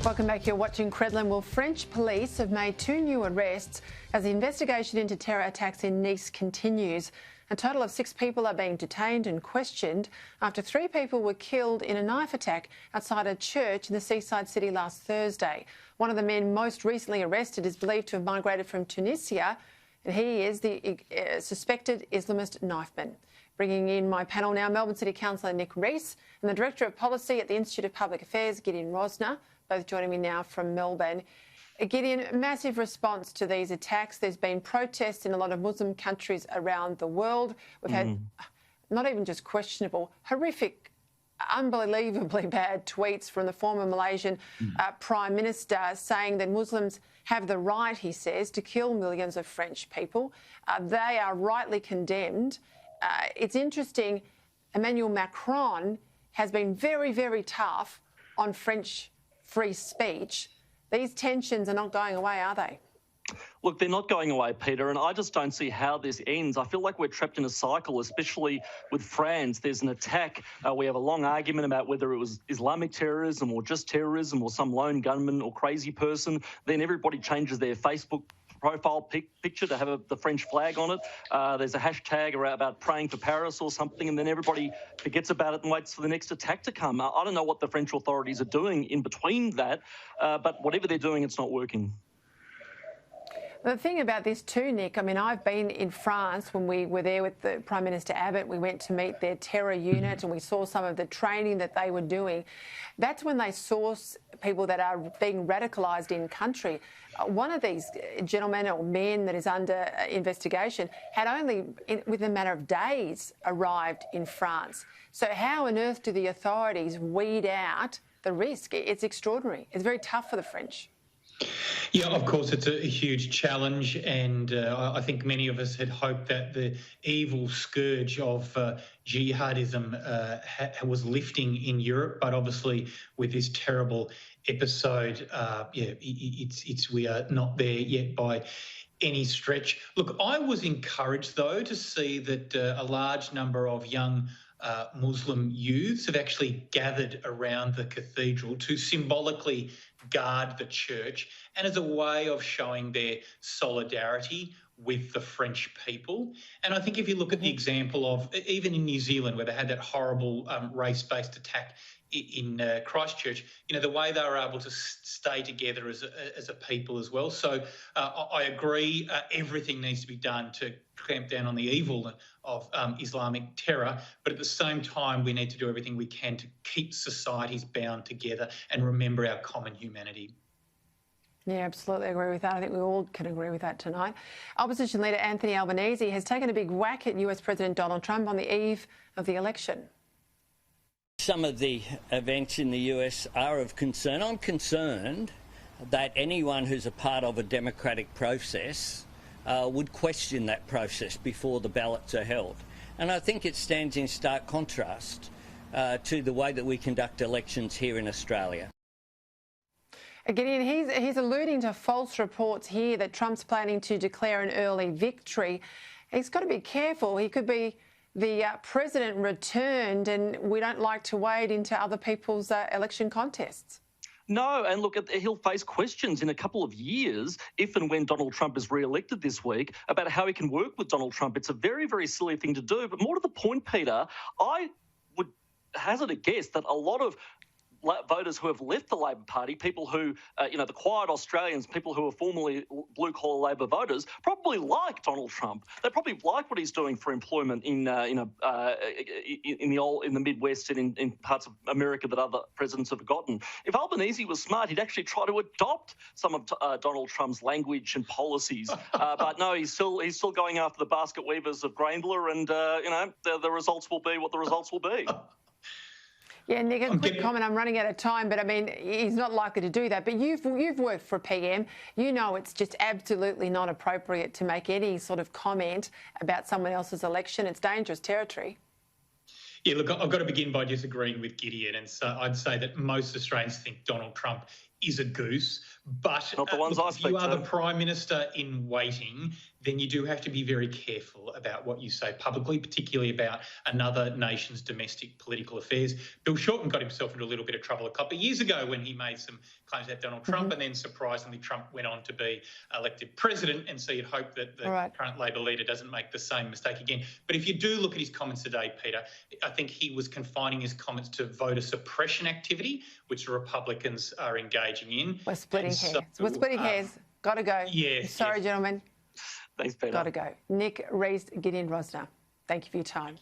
Welcome back. You're watching Credlin. Well, French police have made 2 new arrests as the investigation into terror attacks in Nice continues. A total of 6 people are being detained and questioned after 3 people were killed in a knife attack outside a church in the seaside city last Thursday. One of the men most recently arrested is believed to have migrated from Tunisia, and he is the suspected Islamist knifeman. Bringing in my panel now, Melbourne City Councillor Nick Reece and the Director of Policy at the Institute of Public Affairs, Gideon Rosner, both joining me now from Melbourne. Gideon, massive response to these attacks. There's been protests in a lot of Muslim countries around the world. We've had not even just questionable, horrific, unbelievably bad tweets from the former Malaysian Prime Minister saying that Muslims have the right, he says, to kill millions of French people. They are rightly condemned. It's interesting, Emmanuel Macron has been very, very tough on French free speech. These tensions are not going away, are they? Look, they're not going away, Peter, and I just don't see how this ends. I feel like we're trapped in a cycle, especially with France. There's an attack. We have a long argument about whether it was Islamic terrorism or just terrorism or some lone gunman or crazy person. Then everybody changes their Facebook profile picture to have the French flag on it. There's a hashtag about praying for Paris or something, and then everybody forgets about it and waits for the next attack to come. I don't know what the French authorities are doing in between that, but whatever they're doing, it's not working. The thing about this too, Nick, I mean, I've been in France when we were there with the Prime Minister Abbott. We went to meet their terror unit and we saw some of the training that they were doing. That's when they source people that are being radicalised in country. One of these gentlemen or men that is under investigation had only, within a matter of days, arrived in France. So how on earth do the authorities weed out the risk? It's extraordinary. It's very tough for the French. Yeah, of course, it's a huge challenge, and I think many of us had hoped that the evil scourge of jihadism was lifting in Europe, but obviously with this terrible episode, we are not there yet by any stretch. Look, I was encouraged, though, to see that a large number of young Muslim youths have actually gathered around the cathedral to symbolically guard the church and as a way of showing their solidarity with the French people. And I think if you look at the example of, even in New Zealand, where they had that horrible race-based attack in Christchurch, you know, the way they were able to stay together as a people as well. So I agree, everything needs to be done to clamp down on the evil of Islamic terror, but at the same time we need to do everything we can to keep societies bound together and remember our common humanity. Yeah, absolutely agree with that. I think we all can agree with that tonight. Opposition leader Anthony Albanese has taken a big whack at US President Donald Trump on the eve of the election. Some of the events in the US are of concern. I'm concerned that anyone who's a part of a democratic process would question that process before the ballots are held. And I think it stands in stark contrast to the way that we conduct elections here in Australia. Gideon, he's alluding to false reports here that Trump's planning to declare an early victory. He's got to be careful. He could be the president returned, and we don't like to wade into other people's election contests. No, and look, he'll face questions in a couple of years, if and when Donald Trump is re-elected this week, about how he can work with Donald Trump. It's a very, very silly thing to do. But more to the point, Peter, I would hazard a guess that a lot of voters who have left the Labor Party, people who, the quiet Australians, people who are formerly blue-collar Labor voters, probably like Donald Trump. They probably like what he's doing for employment in the Midwest and in parts of America that other presidents have forgotten. If Albanese was smart, he'd actually try to adopt some of Donald Trump's language and policies. But no, he's still going after the basket weavers of Grayndler, and the results will be what the results will be. Yeah, Nick, a quick comment. I'm running out of time, but I mean, he's not likely to do that. But you've worked for a PM. You know it's just absolutely not appropriate to make any sort of comment about someone else's election. It's dangerous territory. Yeah, look, I've got to begin by disagreeing with Gideon, and so I'd say that most Australians think Donald Trump is a goose, but not the ones I speak you are to. the Prime Minister in waiting. then you do have to be very careful about what you say publicly, particularly about another nation's domestic political affairs. Bill Shorten got himself into a little bit of trouble a couple of years ago when he made some claims about Donald Trump, and then surprisingly Trump went on to be elected president, and so you'd hope that the current Labor leader doesn't make the same mistake again. But if you do look at his comments today, Peter, I think he was confining his comments to voter suppression activity, which the Republicans are engaging in. We're splitting hairs. We're splitting hairs. Got to go. Yeah. Sorry, gentlemen. Thanks, Peter. Got to go. Nick Reece, Gideon Rosner, thank you for your time.